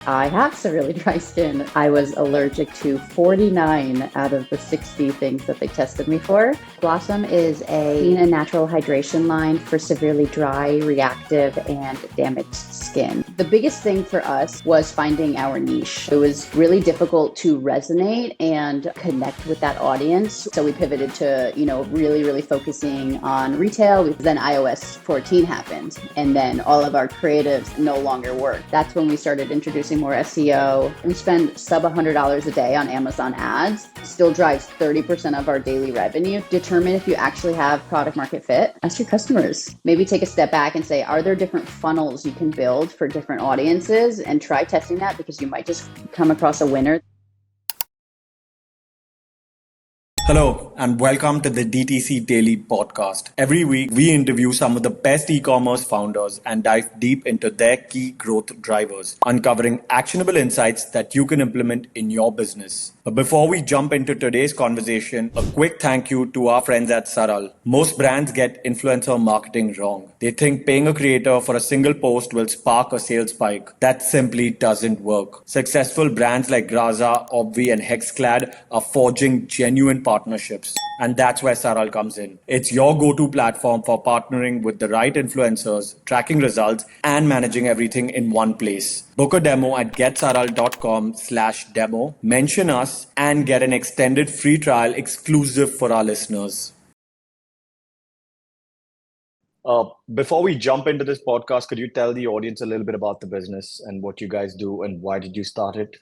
I have severely dry skin. I was allergic to 49 out of the 60 things that they tested me for. Blossom is a clean and natural hydration line for severely dry, reactive, and damaged skin. The biggest thing for us was finding our niche. It was really difficult to resonate and connect with that audience. So we pivoted to, really focusing on retail. Then iOS 14 happened, and then all of our creatives no longer worked. That's when we started introducing more SEO. We spend sub $100 a day on Amazon ads, still drives 30% of our daily revenue. Determine if you actually have product market fit. Ask your customers. Maybe take a step back and say, are there different funnels you can build for different audiences? And try testing that, because you might just come across a winner. Hello, and welcome to the DTC Daily Podcast. Every week, we interview some of the best e-commerce founders and dive deep into their key growth drivers, uncovering actionable insights that you can implement in your business. But before we jump into today's conversation, a quick thank you to our friends at Saral. Most brands get influencer marketing wrong. They think paying a creator for a single post will spark a sales spike. That simply doesn't work. Successful brands like Graza, Obvi, and Hexclad are forging genuine partnerships. And that's where Saral comes in. It's your go-to platform for partnering with the right influencers, tracking results, and managing everything in one place. Book a demo at getsaral.com/demo, mention us, and get an extended free trial exclusive for our listeners. Before we jump into this podcast, could you tell the audience a little bit about the business and what you guys do and why did you start it?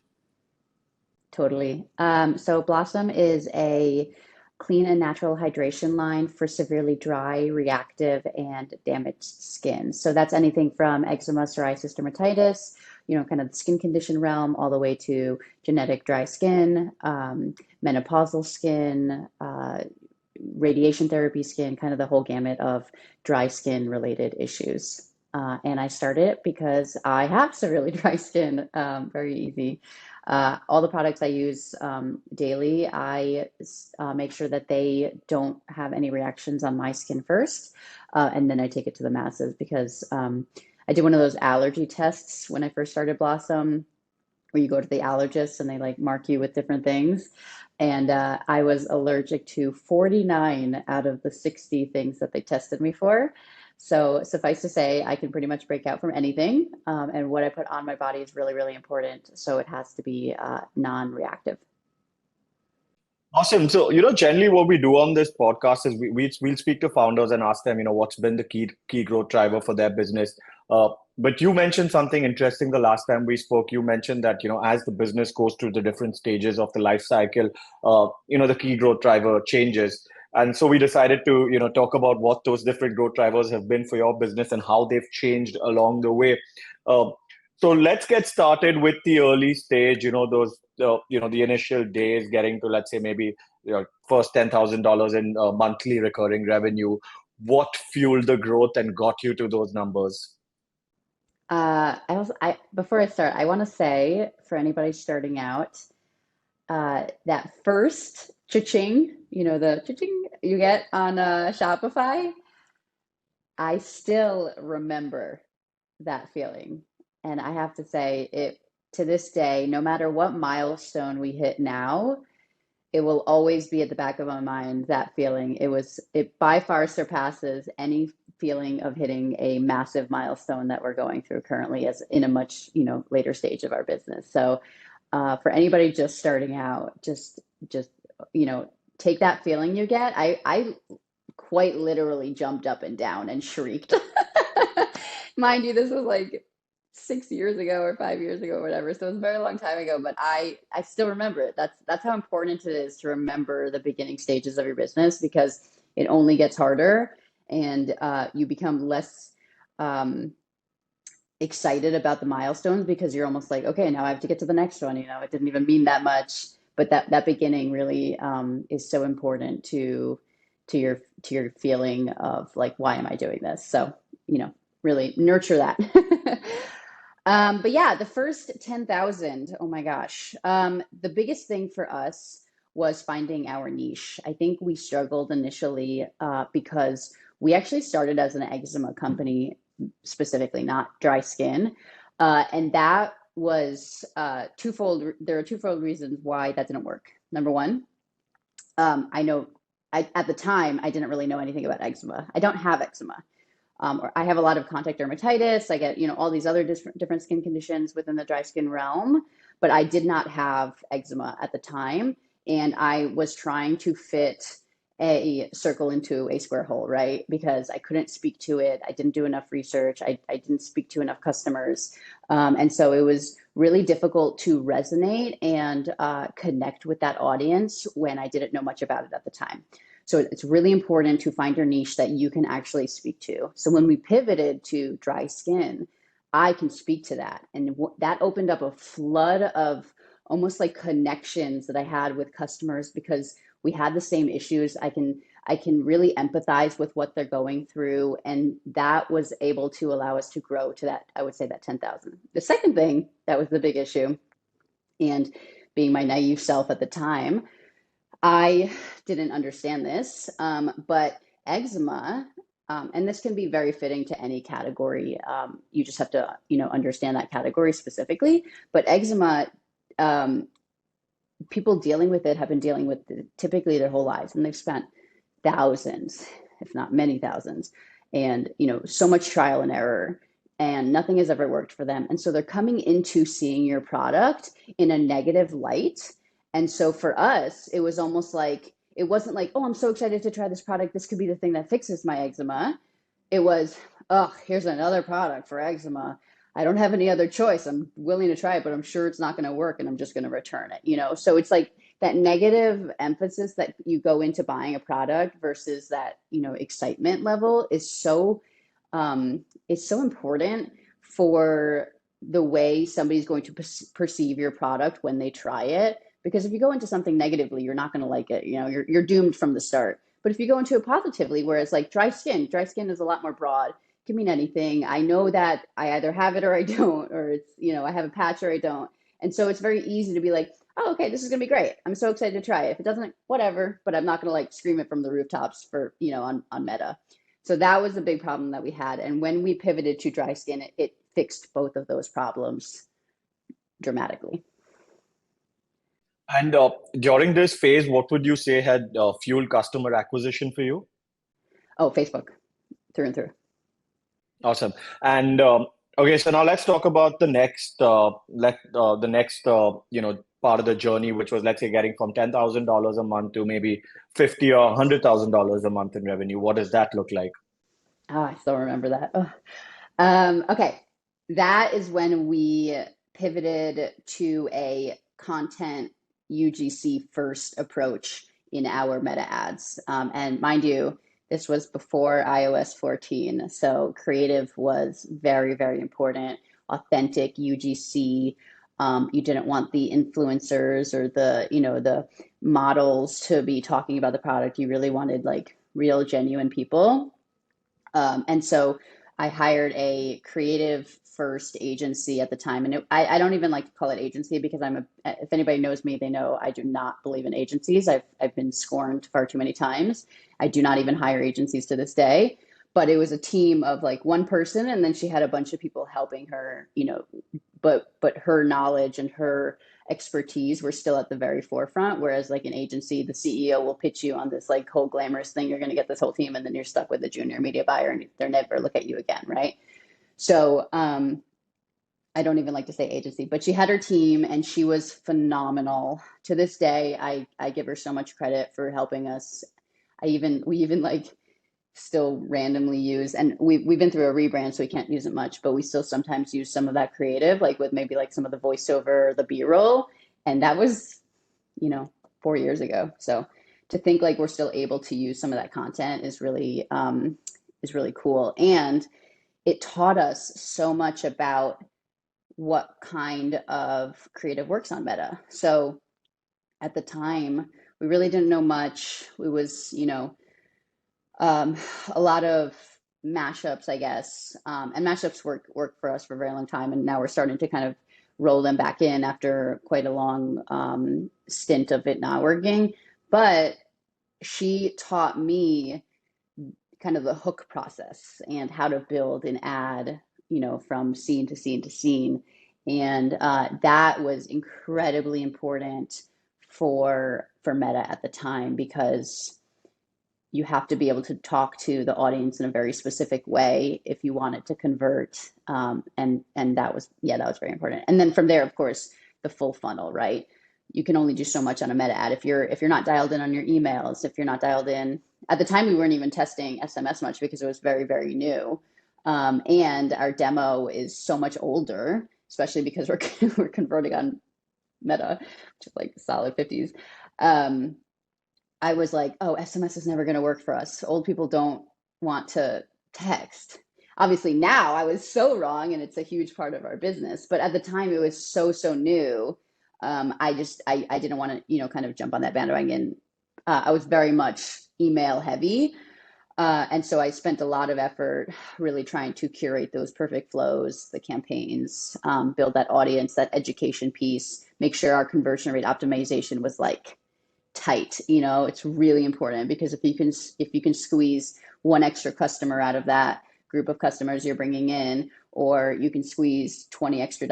Totally. So Blossom is a clean and natural hydration line for severely dry, reactive, and damaged skin. So that's anything from eczema, psoriasis, dermatitis, kind of the skin condition realm, all the way to genetic dry skin, menopausal skin, radiation therapy skin, kind of the whole gamut of dry skin related issues. And I started it because I have severely dry skin, very easy. All the products I use daily, I make sure that they don't have any reactions on my skin first, and then I take it to the masses, because I did one of those allergy tests when I first started Blossom, where you go to the allergist and they mark you with different things. And I was allergic to 49 out of the 60 things that they tested me for. So suffice to say, I can pretty much break out from anything. And what I put on my body is really, really important. So it has to be non-reactive. Awesome. So, generally what we do on this podcast is we'll speak to founders and ask them, what's been the key growth driver for their business. But you mentioned something interesting the last time we spoke. You mentioned that, as the business goes through the different stages of the life cycle, the key growth driver changes. And so we decided to, talk about what those different growth drivers have been for your business and how they've changed along the way. So let's get started with the early stage, the initial days, getting to, let's say, maybe first $10,000 in monthly recurring revenue. What fueled the growth and got you to those numbers? Before I start, I want to say, for anybody starting out, that first cha-ching, the cha-ching you get on Shopify, I still remember that feeling. And I have to say, it to this day, no matter what milestone we hit now, it will always be at the back of my mind, that feeling. It by far surpasses any feeling of hitting a massive milestone that we're going through currently, as in a much, later stage of our business. So for anybody just starting out, just take that feeling you get. I quite literally jumped up and down and shrieked. Mind you, this was like 6 years ago or 5 years ago or whatever. So it was a very long time ago, but I still remember it. That's how important it is to remember the beginning stages of your business, because it only gets harder, and you become less excited about the milestones, because you're almost like, okay, now I have to get to the next one. It didn't even mean that much, but that beginning really is so important to your feeling of like, why am I doing this? So, really nurture that. But yeah, the first 10,000, oh my gosh. The biggest thing for us was finding our niche. I think we struggled initially because we actually started as an eczema company specifically, not dry skin. And that was twofold. There are twofold reasons why that didn't work. Number one, at the time, I didn't really know anything about eczema. I don't have eczema. Or I have a lot of contact dermatitis. I get, all these other different skin conditions within the dry skin realm, but I did not have eczema at the time. And I was trying to fit a circle into a square hole, right? Because I couldn't speak to it. I didn't do enough research. I didn't speak to enough customers. And so it was really difficult to resonate and connect with that audience when I didn't know much about it at the time. So it's really important to find your niche that you can actually speak to. So when we pivoted to dry skin, I can speak to that. And that opened up a flood of almost like connections that I had with customers because we had the same issues. I can really empathize with what they're going through. And that was able to allow us to grow to that, I would say that 10,000. The second thing that was the big issue, and being my naive self at the time, I didn't understand this, but eczema, and this can be very fitting to any category. You just have to, understand that category specifically. But eczema, people dealing with it have been dealing with it typically their whole lives, and they've spent thousands, if not many thousands, and so much trial and error, and nothing has ever worked for them. And so they're coming into seeing your product in a negative light. And so for us, it was almost like, it wasn't like, oh, I'm so excited to try this product. This could be the thing that fixes my eczema. It was, oh, here's another product for eczema. I don't have any other choice. I'm willing to try it, but I'm sure it's not going to work and I'm just going to return it, So it's like that negative emphasis that you go into buying a product versus that, excitement level is so important for the way somebody's going to perceive your product when they try it. Because if you go into something negatively, you're not going to like it. You're doomed from the start. But if you go into it positively, whereas like dry skin is a lot more broad. It can mean anything. I know that I either have it or I don't, or it's, I have a patch or I don't. And so it's very easy to be like, oh, okay, this is going to be great. I'm so excited to try it. If it doesn't, whatever, but I'm not going to like scream it from the rooftops for, on Meta. So that was the big problem that we had. And when we pivoted to dry skin, it fixed both of those problems dramatically. And during this phase, what would you say had fueled customer acquisition for you? Oh, Facebook, through and through. Awesome. And okay, so now let's talk about the next, part of the journey, which was, let's say, getting from $10,000 a month to maybe $50,000 or $100,000 a month in revenue. What does that look like? Oh, I still remember that. Okay, that is when we pivoted to a content UGC first approach in our meta ads. And mind you, this was before iOS 14. So creative was very, very important. Authentic UGC. You didn't want the influencers or the models to be talking about the product. You really wanted like real, genuine people. And so I hired a creative first agency at the time. And I don't even like to call it agency because if anybody knows me, they know I do not believe in agencies. I've been scorned far too many times. I do not even hire agencies to this day, but it was a team of like one person. And then she had a bunch of people helping her, but her knowledge and her expertise were still at the very forefront. Whereas like an agency, the CEO will pitch you on this like whole glamorous thing. You're going to get this whole team and then you're stuck with a junior media buyer and they'll never look at you again. Right. So I don't even like to say agency, but she had her team and she was phenomenal. To this day, I give her so much credit for helping us. We even like still randomly use, and we've been through a rebrand, so we can't use it much, but we still sometimes use some of that creative, like with maybe like some of the voiceover, the B-roll, and that was, 4 years ago. So to think like we're still able to use some of that content is really cool, and it taught us so much about what kind of creative works on Meta. So at the time, we really didn't know much. It was, a lot of mashups, I guess. And mashups work for us for a very long time. And now we're starting to kind of roll them back in after quite a long stint of it not working. But she taught me kind of the hook process and how to build an ad, from scene to scene to scene. And that was incredibly important for Meta at the time, because you have to be able to talk to the audience in a very specific way if you want it to convert. And that was very important. And then from there, of course, the full funnel, right? You can only do so much on a meta ad. If you're not dialed in on your emails, if you're not dialed in, at the time we weren't even testing SMS much because it was very, very new. And our demo is so much older, especially because we're converting on Meta, which is like solid 50s. I was like, oh, SMS is never going to work for us. Old people don't want to text. Obviously, now I was so wrong, and it's a huge part of our business. But at the time, it was so new. I didn't want to, kind of jump on that bandwagon. I was very much email heavy. And so I spent a lot of effort really trying to curate those perfect flows, the campaigns, build that audience, that education piece, make sure our conversion rate optimization was like tight. It's really important, because if you can squeeze one extra customer out of that group of customers you're bringing in, or you can squeeze $20 extra,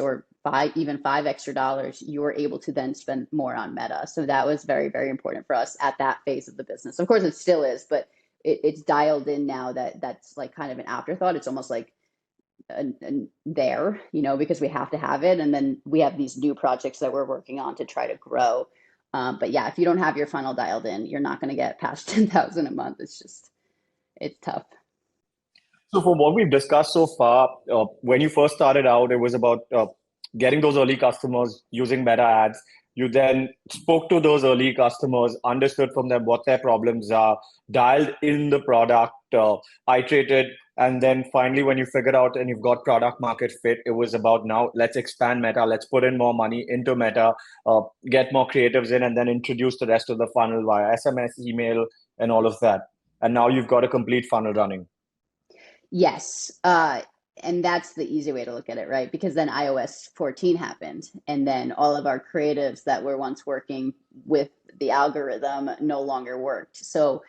or five extra, you're able to then spend more on Meta. So that was very, very important for us at that phase of the business. Of course, it still is, but it's dialed in now that's like kind of an afterthought. It's almost like there, because we have to have it. And then we have these new projects that we're working on to try to grow. But yeah, if you don't have your funnel dialed in, you're not going to get past 10,000 a month. It's tough. So for what we've discussed so far, when you first started out, it was about getting those early customers using meta ads. You then spoke to those early customers, understood from them what their problems are, dialed in the product, iterated, and then finally, when you figured out and you've got product market fit, it was about now let's expand Meta, let's put in more money into Meta, get more creatives in, and then introduce the rest of the funnel via SMS, email, and all of that. And now you've got a complete funnel running. Yes. And that's the easy way to look at it, right? Because then iOS 14 happened, and then all of our creatives that were once working with the algorithm no longer worked. So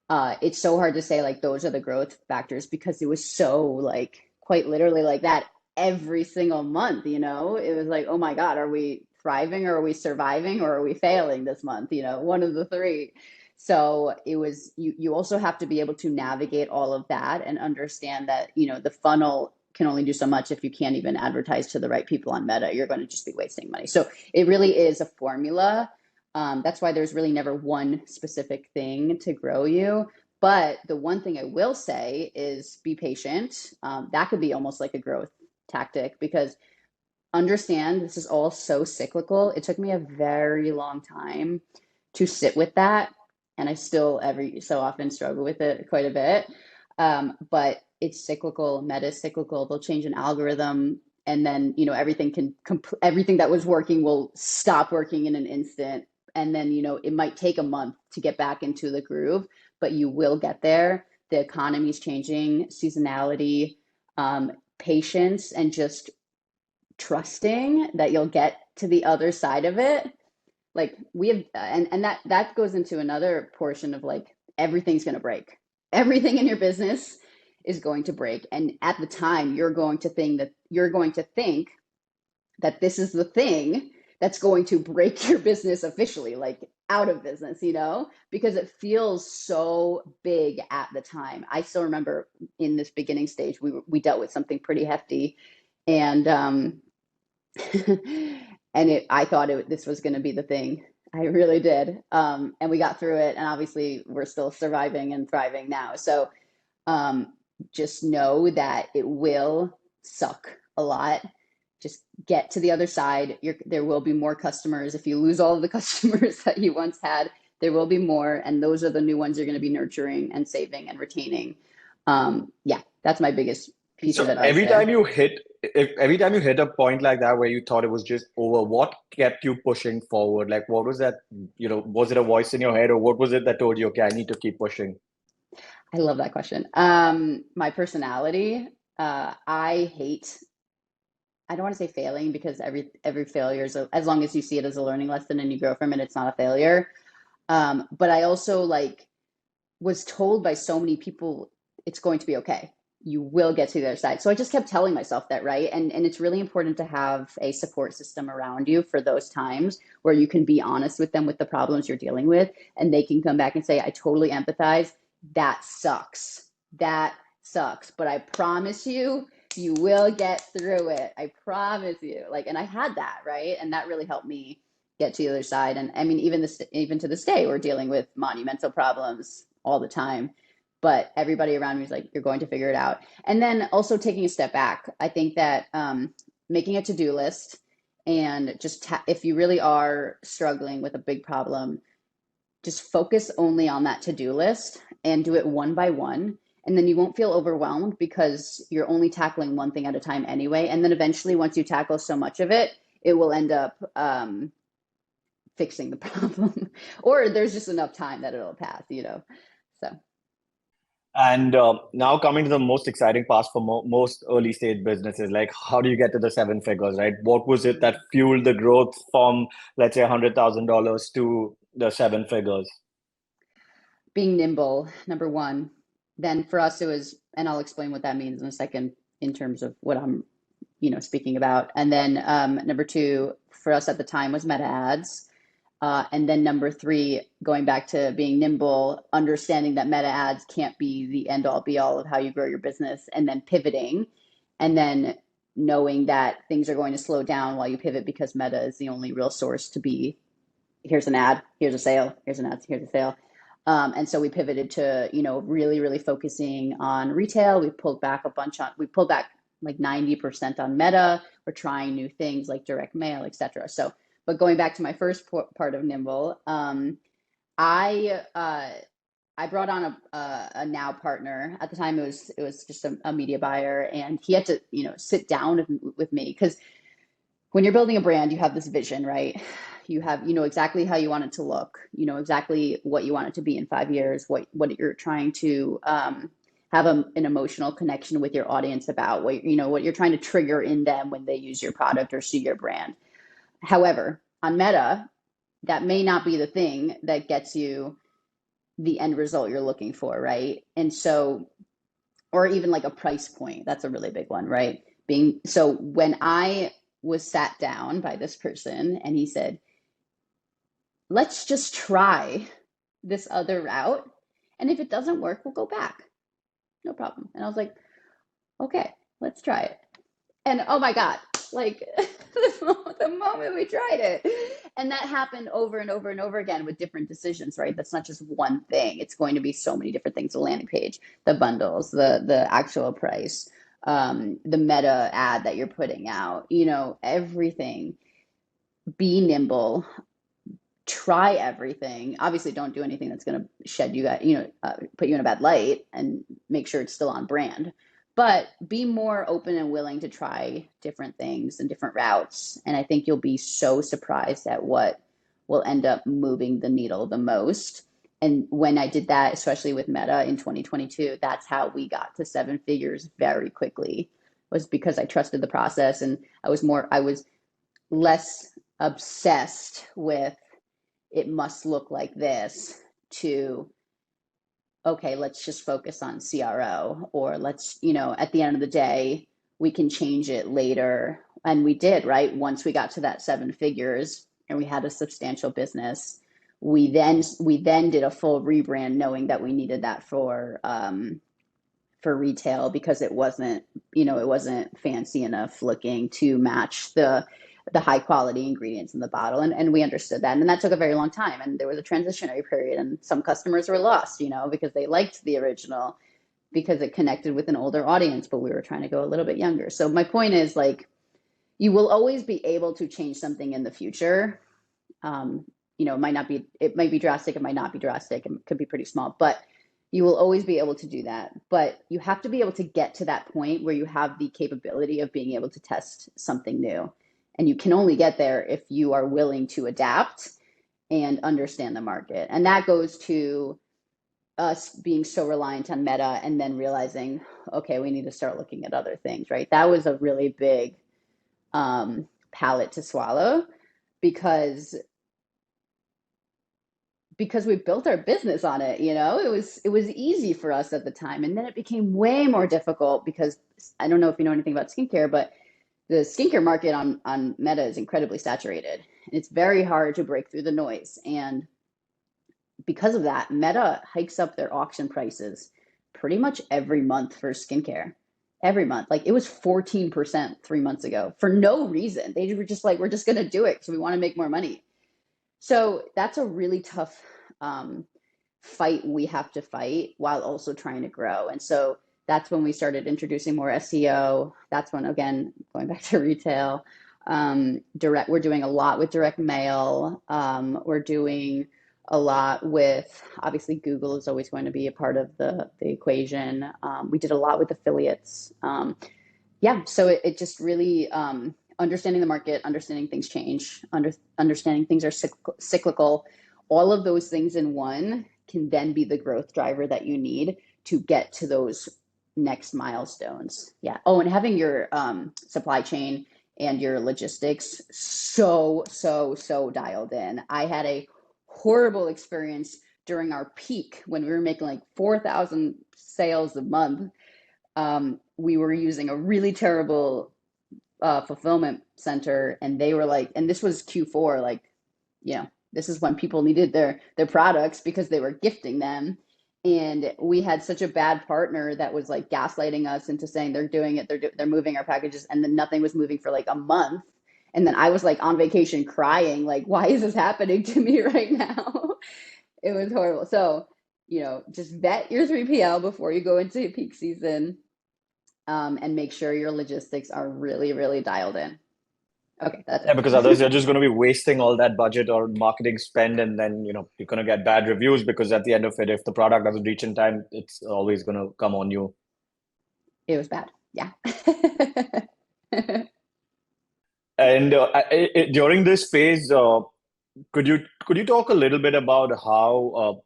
it's so hard to say like those are the growth factors, because it was so like quite literally like that every single month. It was like, oh my God, are we thriving, or are we surviving, or are we failing this month? One of the three. So it was, you also have to be able to navigate all of that and understand that, the funnel can only do so much. If you can't even advertise to the right people on Meta, you're going to just be wasting money. So it really is a formula. That's why there's really never one specific thing to grow you. But the one thing I will say is be patient. That could be almost like a growth tactic, because understand this is all so cyclical. It took me a very long time to sit with that. And I still every so often struggle with it quite a bit. But it's cyclical, Meta is cyclical. They'll change an algorithm, and then, everything that was working will stop working in an instant. And then, it might take a month to get back into the groove, but you will get there. The economy is changing, seasonality, patience, and just trusting that you'll get to the other side of it. Like we have, and that goes into another portion of like, everything's going to break. Everything in your business is going to break. And at the time, you're going to think that this is the thing that's going to break your business officially, like out of business, because it feels so big at the time. I still remember in this beginning stage, we dealt with something pretty hefty, and I thought this was going to be the thing. I really did. And we got through it, and obviously we're still surviving and thriving now. So just know that it will suck a lot. Just get to the other side. There will be more customers. If you lose all of the customers that you once had, there will be more. And those are the new ones you're going to be nurturing and saving and retaining. Yeah, that's my biggest piece of advice. Every time you hit a point like that where you thought it was just over, what kept you pushing forward? Like, what was that, was it a voice in your head, or what was it that told you, okay, I need to keep pushing? I love that question. My personality, I don't want to say failing, because every failure is as long as you see it as a learning lesson and you grow from it, it's not a failure. But I also was told by so many people, it's going to be okay. you will get to the other side. So I just kept telling myself that, right? And it's really important to have a support system around you for those times where you can be honest with them with the problems you're dealing with, and they can come back and say, I totally empathize. That sucks. That sucks. But I promise you, you will get through it. I promise you. Like, and I had that, right? And that really helped me get to the other side. And I mean, even to this day, we're dealing with monumental problems all the time, but everybody around me is like, you're going to figure it out. And then also taking a step back, I think that making a to-do list, and just if you really are struggling with a big problem, just focus only on that to-do list and do it one by one. And then you won't feel overwhelmed because you're only tackling one thing at a time anyway. And then eventually, once you tackle so much of it, it will end up fixing the problem, or there's just enough time that it'll pass, So And now coming to the most exciting part for most early stage businesses, like how do you get to the seven figures, right? What was it that fueled the growth from, let's say, $100,000 to the seven figures? being nimble, number one. Then for us, it was, and I'll explain what that means in a second in terms of what I'm, speaking about. And then number two for us at the time was Meta ads. And then number three, going back to being nimble, understanding that Meta ads can't be the end all be all of how you grow your business, and then pivoting, and then knowing that things are going to slow down while you pivot because Meta is the only real source to be, here's an ad, here's a sale, here's an ad, here's a sale. And so we pivoted to, really, really focusing on retail. We pulled back like 90% on Meta. We're trying new things like direct mail, et cetera. So, but going back to my first part of Nimble, I brought on a now partner. At the time, it was just a media buyer, and he had to, sit down with me, because when you're building a brand, you have this vision, right? You know exactly how you want it to look. You know exactly what you want it to be in 5 years, what you're trying to have an emotional connection with your audience about, what you're trying to trigger in them when they use your product or see your brand. However, on Meta, that may not be the thing that gets you the end result you're looking for, right? And so, or even like a price point, that's a really big one, right? So when I was sat down by this person and he said, let's just try this other route. And if it doesn't work, we'll go back. No problem. And I was like, okay, let's try it. And oh my God, like the moment we tried it. And that happened over and over and over again with different decisions, right? That's not just one thing. It's going to be so many different things: the landing page, the bundles, the actual price, the Meta ad that you're putting out, everything. Be nimble, try everything. Obviously, don't do anything that's going to shed you, put you in a bad light, and make sure it's still on brand. But be more open and willing to try different things and different routes. And I think you'll be so surprised at what will end up moving the needle the most. And when I did that, especially with Meta in 2022, that's how we got to seven figures very quickly, was because I trusted the process, and I was less obsessed with it must look like this, to, okay, let's just focus on CRO, or let's, at the end of the day, we can change it later. And we did, right? Once we got to that seven figures and we had a substantial business, we then did a full rebrand, knowing that we needed that for retail, because it wasn't fancy enough looking to match the high quality ingredients in the bottle. And we understood that. And that took a very long time. And there was a transitionary period, and some customers were lost, because they liked the original, because it connected with an older audience, but we were trying to go a little bit younger. So my point is, like, you will always be able to change something in the future. It might be drastic, it might not be drastic, it could be pretty small, but you will always be able to do that. But you have to be able to get to that point where you have the capability of being able to test something new. And you can only get there if you are willing to adapt and understand the market. And that goes to us being so reliant on Meta, and then realizing, okay, we need to start looking at other things, right? That was a really big palate to swallow, because because we built our business on it, it was easy for us at the time. And then it became way more difficult because I don't know if you know anything about skincare, but the skincare market on Meta is incredibly saturated. And it's very hard to break through the noise. And because of that, Meta hikes up their auction prices pretty much every month for skincare. Every month. Like it was 14% 3 months ago for no reason. They were just like, we're just going to do it because we want to make more money. So that's a really tough fight we have to fight while also trying to grow. And so that's when we started introducing more SEO. That's when, again, going back to retail, we're doing a lot with direct mail. We're doing a lot with, obviously, Google is always going to be a part of the equation. We did a lot with affiliates. So it just really understanding the market, understanding things change, understanding things are cyclical. All of those things in one can then be the growth driver that you need to get to those next milestones. Yeah. Oh, and having your supply chain and your logistics so dialed in. I had a horrible experience during our peak when we were making like 4,000 sales a month. We were using a really terrible fulfillment center, and they were like, and this was Q4, like, this is when people needed their products because they were gifting them. And we had such a bad partner that was like gaslighting us into saying they're doing it, they're moving our packages, and then nothing was moving for like a month. And then I was like on vacation crying, like, why is this happening to me right now? It was horrible. So, just vet your 3PL before you go into peak season, and make sure your logistics are really, really dialed in. Okay, that's Yeah, it. because otherwise you're just going to be wasting all that budget or marketing spend, and then you're going to get bad reviews because at the end of it, if the product doesn't reach in time, it's always going to come on you. It was bad. Yeah. And during this phase, could you talk a little bit about how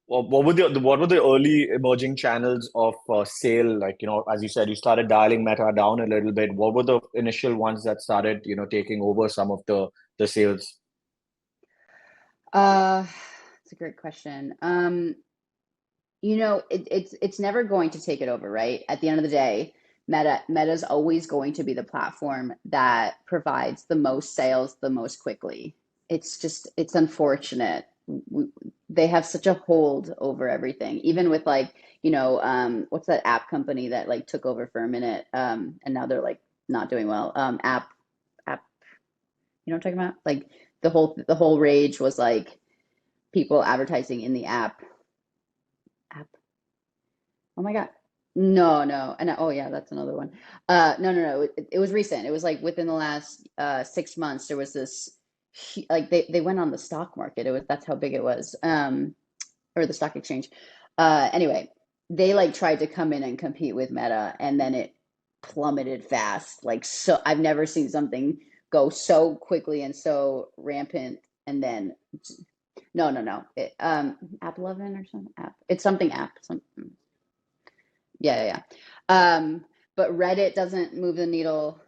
what were the early emerging channels of sale? Like, as you said, you started dialing Meta down a little bit. What were the initial ones that started, taking over some of the sales? It's a great question. It's never going to take it over, right? At the end of the day, Meta's always going to be the platform that provides the most sales the most quickly. It's unfortunate. They have such a hold over everything, even with like, what's that app company that like took over for a minute, and now they're like not doing well. App, you know what I'm talking about? Like the whole rage was like people advertising in the app. Oh my God. No, no. And oh yeah, that's another one. No. It was recent. It was like within the last 6 months, there was this like they went on the stock market. That's how big it was. Or the stock exchange. Anyway, they like tried to come in and compete with Meta, and then it plummeted fast. Like, so I've never seen something go so quickly and so rampant, and then no. App 11 or something. It's something app. Yeah. But Reddit doesn't move the needle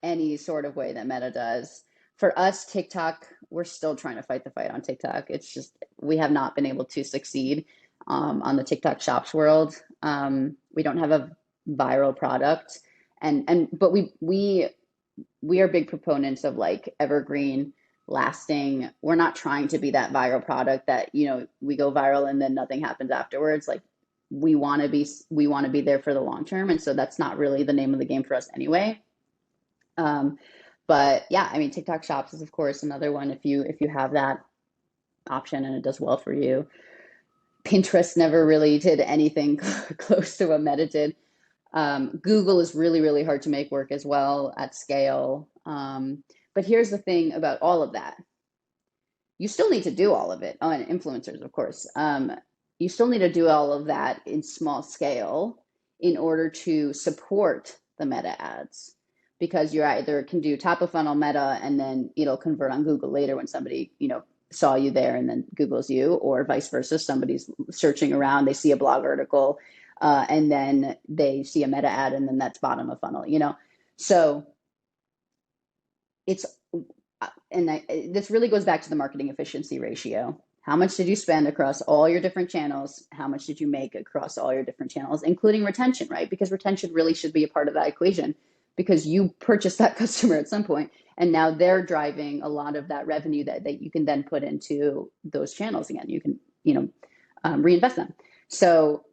any sort of way that Meta does. For us, TikTok, we're still trying to fight the fight on TikTok. It's just we have not been able to succeed on the TikTok shops world. We don't have a viral product, but we are big proponents of like evergreen, lasting. We're not trying to be that viral product that we go viral and then nothing happens afterwards. Like we want to be there for the long term, and so that's not really the name of the game for us anyway. But yeah, I mean, TikTok Shops is of course another one if you have that option and it does well for you. Pinterest never really did anything close to what Meta did. Google is really, really hard to make work as well at scale. But here's the thing about all of that. You still need to do all of it. Oh, and influencers, of course. You still need to do all of that in small scale in order to support the Meta ads, because you either can do top of funnel Meta and then it'll convert on Google later when somebody, saw you there and then Googles you, or vice versa. Somebody's searching around, they see a blog article, and then they see a Meta ad, and then that's bottom of funnel, So it's, this really goes back to the marketing efficiency ratio. how much did you spend across all your different channels? How much did you make across all your different channels, including retention, right? Because retention really should be a part of that equation because you purchased that customer at some point and now they're driving a lot of that revenue that you can then put into those channels again. You can, reinvest them. So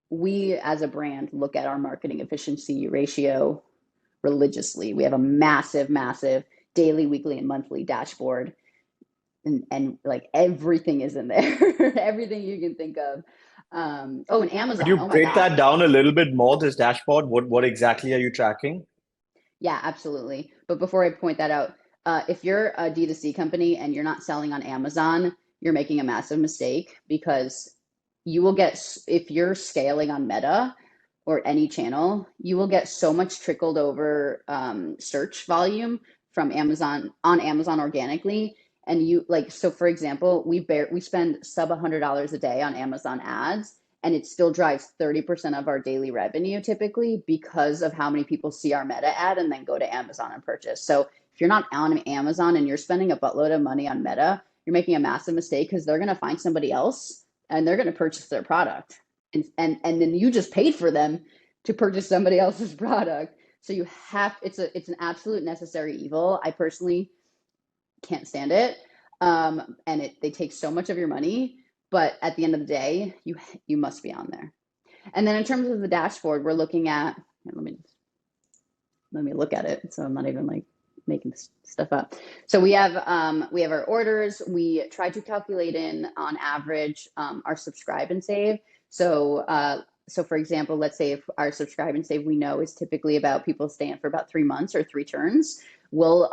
we as a brand look at our marketing efficiency ratio religiously. We have a massive, massive daily, weekly, and monthly dashboard. And like everything is in there, everything you can think of. And Could Amazon. you Oh my break God. that down a little bit more, this dashboard? What exactly are you tracking? Yeah, absolutely. But before I point that out, if you're a D2C company and you're not selling on Amazon, you're making a massive mistake because you will get, if you're scaling on Meta or any channel, you will get so much trickled over search volume from Amazon on Amazon organically. And you like, so for example, we spend sub $100 a day on Amazon ads and it still drives 30% of our daily revenue typically because of how many people see our Meta ad and then go to Amazon and purchase. So if you're not on Amazon and you're spending a buttload of money on Meta, you're making a massive mistake because they're going to find somebody else and they're going to purchase their product. And then you just paid for them to purchase somebody else's product. So you have, it's an absolute necessary evil. I personally can't stand it. And they take so much of your money, but at the end of the day, you must be on there. And then in terms of the dashboard, we're looking at, let me look at it. So I'm not even like making this stuff up. So we have our orders. We try to calculate in on average our subscribe and save. So for example, let's say if our subscribe and save we know is typically about people staying for about 3 months or 3 turns, we'll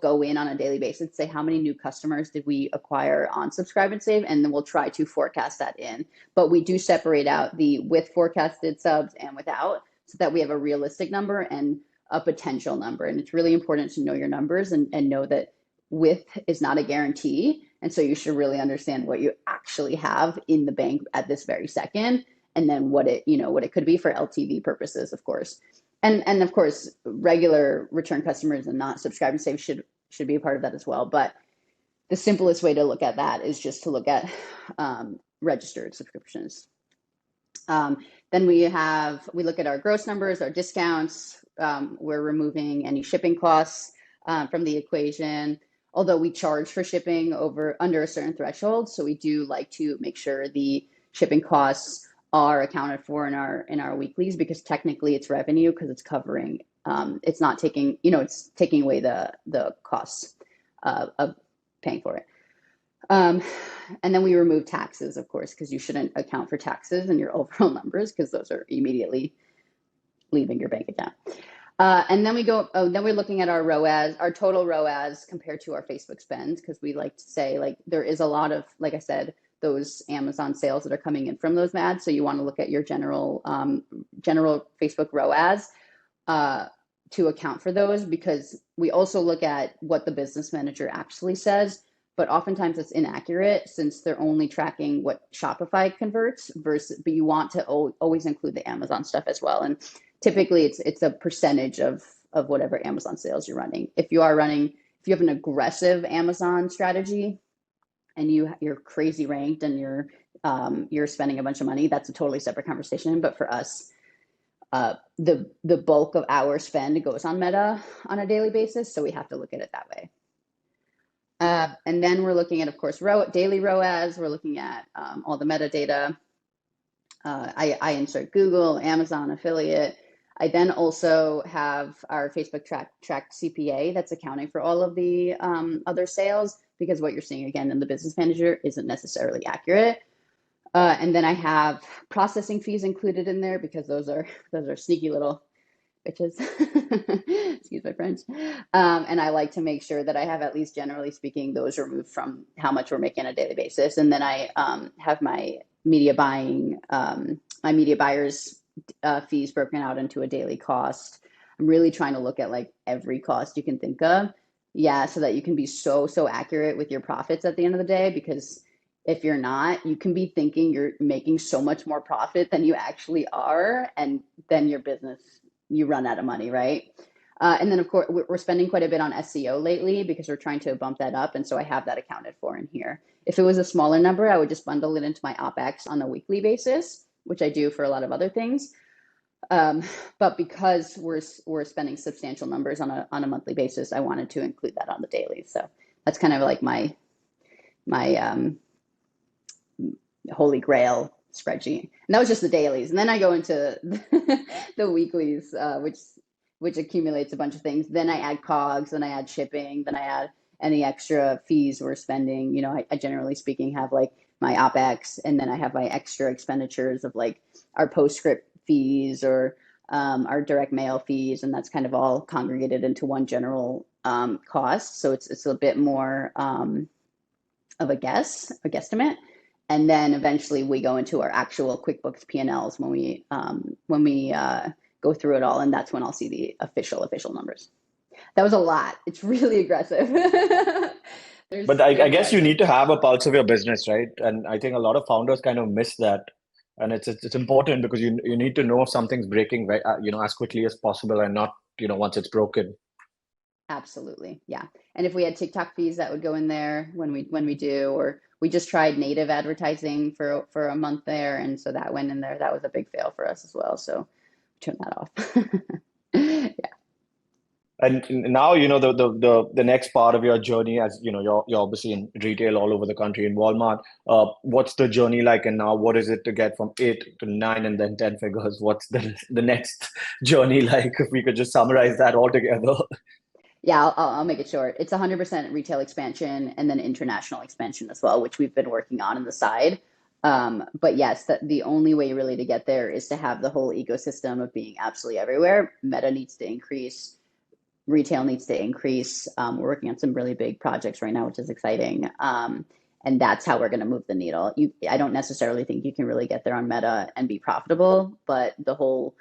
go in on a daily basis, say how many new customers did we acquire on subscribe and save, and then we'll try to forecast that in. But we do separate out the with forecasted subs and without, so that we have a realistic number and a potential number. And it's really important to know your numbers and know that with is not a guarantee. And so you should really understand what you actually have in the bank at this very second, and then what it could be for LTV purposes, of course. And of course, regular return customers and not subscribe and save should be a part of that as well. But the simplest way to look at that is just to look at registered subscriptions. Then we look at our gross numbers, our discounts. We're removing any shipping costs from the equation, although we charge for shipping under a certain threshold. So we do like to make sure the shipping costs are accounted for in our weeklies, because technically it's revenue because it's covering, it's not taking, it's taking away the costs of paying for it. And then we remove taxes, of course, because you shouldn't account for taxes in your overall numbers because those are immediately leaving your bank account. And then then we're looking at our ROAS, our total ROAS compared to our Facebook spend, because we like to say like there is a lot of, like I said, those Amazon sales that are coming in from those ads. So you want to look at your general Facebook ROAS to account for those, because we also look at what the business manager actually says, but oftentimes it's inaccurate since they're only tracking what Shopify converts but you want to always include the Amazon stuff as well. And typically it's a percentage of whatever Amazon sales you're running. If you have an aggressive Amazon strategy and you're crazy ranked and you're spending a bunch of money, that's a totally separate conversation. But for us, the bulk of our spend goes on Meta on a daily basis, so we have to look at it that way. And then we're looking at, of course, daily ROAS. We're looking at all the metadata. I insert Google, Amazon, affiliate. I then also have our Facebook tracked CPA that's accounting for all of the other sales, because what you're seeing again in the business manager isn't necessarily accurate. And then I have processing fees included in there because those are sneaky little bitches. Excuse my French. And I like to make sure that I have, at least generally speaking, those removed from how much we're making on a daily basis. And then I have my media buying, my media buyers fees broken out into a daily cost. I'm really trying to look at like every cost you can think of. Yeah, so that you can be so accurate with your profits at the end of the day, because if you're not, you can be thinking you're making so much more profit than you actually are, and then your business, you run out of money, right? And then, of course, we're spending quite a bit on SEO lately because we're trying to bump that up. And so I have that accounted for in here. If it was a smaller number, I would just bundle it into my OpEx on a weekly basis, which I do for a lot of other things. But because we're spending substantial numbers on a monthly basis, I wanted to include that on the daily. So that's kind of like my holy grail spreadsheet. And that was just the dailies. And then I go into the weeklies, which accumulates a bunch of things. Then I add COGS, then I add shipping, then I add any extra fees we're spending. You know, I generally speaking have like my OpEx, and then I have my extra expenditures of like our postscript fees or our direct mail fees, and that's kind of all congregated into one general cost. So it's a bit more of a guesstimate. And then eventually we go into our actual QuickBooks P&Ls when we go through it all, and that's when I'll see the official numbers. That was a lot. It's really aggressive. But I guess you need to have a pulse of your business, right? And I think a lot of founders kind of miss that. And it's important because you need to know if something's breaking, right, as quickly as possible, and not, once it's broken. Absolutely. Yeah. And if we had TikTok fees, that would go in there when we do, or we just tried native advertising for a month there. And so that went in there. That was a big fail for us as well. So turn that off. Yeah. And now, the next part of your journey, as you're obviously in retail all over the country in Walmart. What's the journey like, and now what is it to get from 8 to 9 and then 10 figures? What's the next journey like? If we could just summarize that all together. Yeah, I'll make it short. It's 100% retail expansion and then international expansion as well, which we've been working on the side. But yes, the only way really to get there is to have the whole ecosystem of being absolutely everywhere. Meta needs to increase. Retail needs to increase. We're working on some really big projects right now, which is exciting. And that's how we're going to move the needle. I don't necessarily think you can really get there on Meta and be profitable, but the whole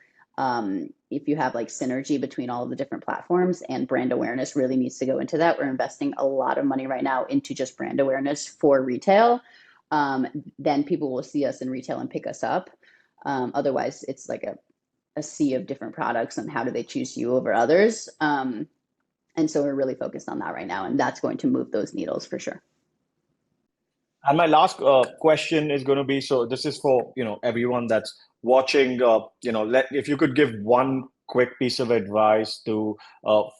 if you have like synergy between all of the different platforms, and brand awareness really needs to go into that. We're investing a lot of money right now into just brand awareness for retail. Then people will see us in retail and pick us up. Otherwise, it's like a sea of different products, and how do they choose you over others? And so we're really focused on that right now, and that's going to move those needles for sure. And my last question is going to be, so this is for, everyone that's watching, if you could give one quick piece of advice to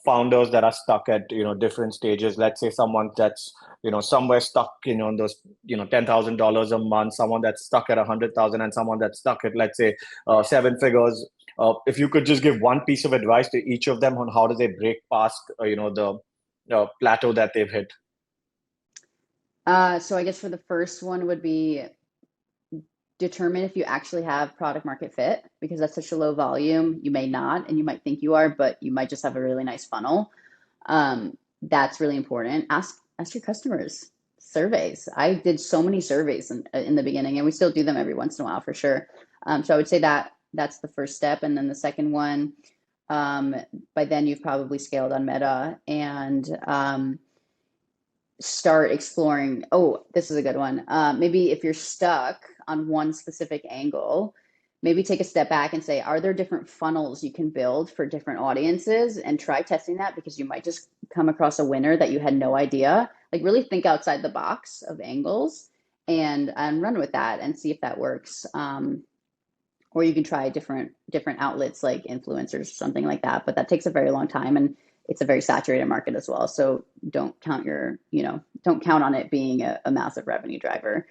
founders that are stuck at, different stages. Let's say someone that's, somewhere stuck, on those, $10,000 a month, someone that's stuck at 100,000, and someone that's stuck at, let's say, 7 figures. If you could just give one piece of advice to each of them on how do they break past, the plateau that they've hit. So I guess for the first one would be determine if you actually have product market fit, because that's such a low volume. You may not, and you might think you are, but you might just have a really nice funnel. That's really important. Ask your customers. Surveys. I did so many surveys in the beginning, and we still do them every once in a while for sure. So I would say that's the first step. And then the second one, by then you've probably scaled on Meta, and start exploring. Oh, this is a good one. Maybe if you're stuck on one specific angle, maybe take a step back and say, are there different funnels you can build for different audiences, and try testing that, because you might just come across a winner that you had no idea. Like really think outside the box of angles and run with that and see if that works. Or you can try different outlets like influencers or something like that, but that takes a very long time, and it's a very saturated market as well. So don't count on it being a massive revenue driver.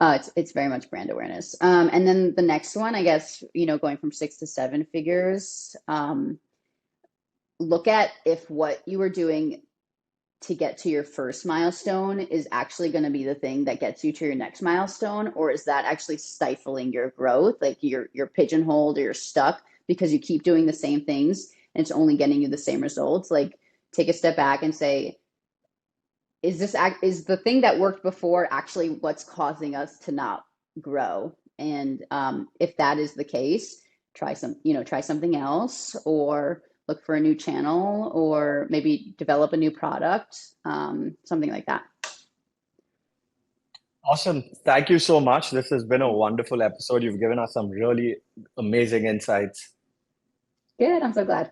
It's very much brand awareness. And then the next one, I guess, going from 6 to 7 figures, look at if what you are doing to get to your first milestone is actually going to be the thing that gets you to your next milestone, or is that actually stifling your growth? Like you're pigeonholed or you're stuck because you keep doing the same things and it's only getting you the same results. Like take a step back and say, is the thing that worked before actually what's causing us to not grow? And if that is the case, try something else, or look for a new channel, or maybe develop a new product, something like that. Awesome. Thank you so much. This has been a wonderful episode. You've given us some really amazing insights. Good. I'm so glad.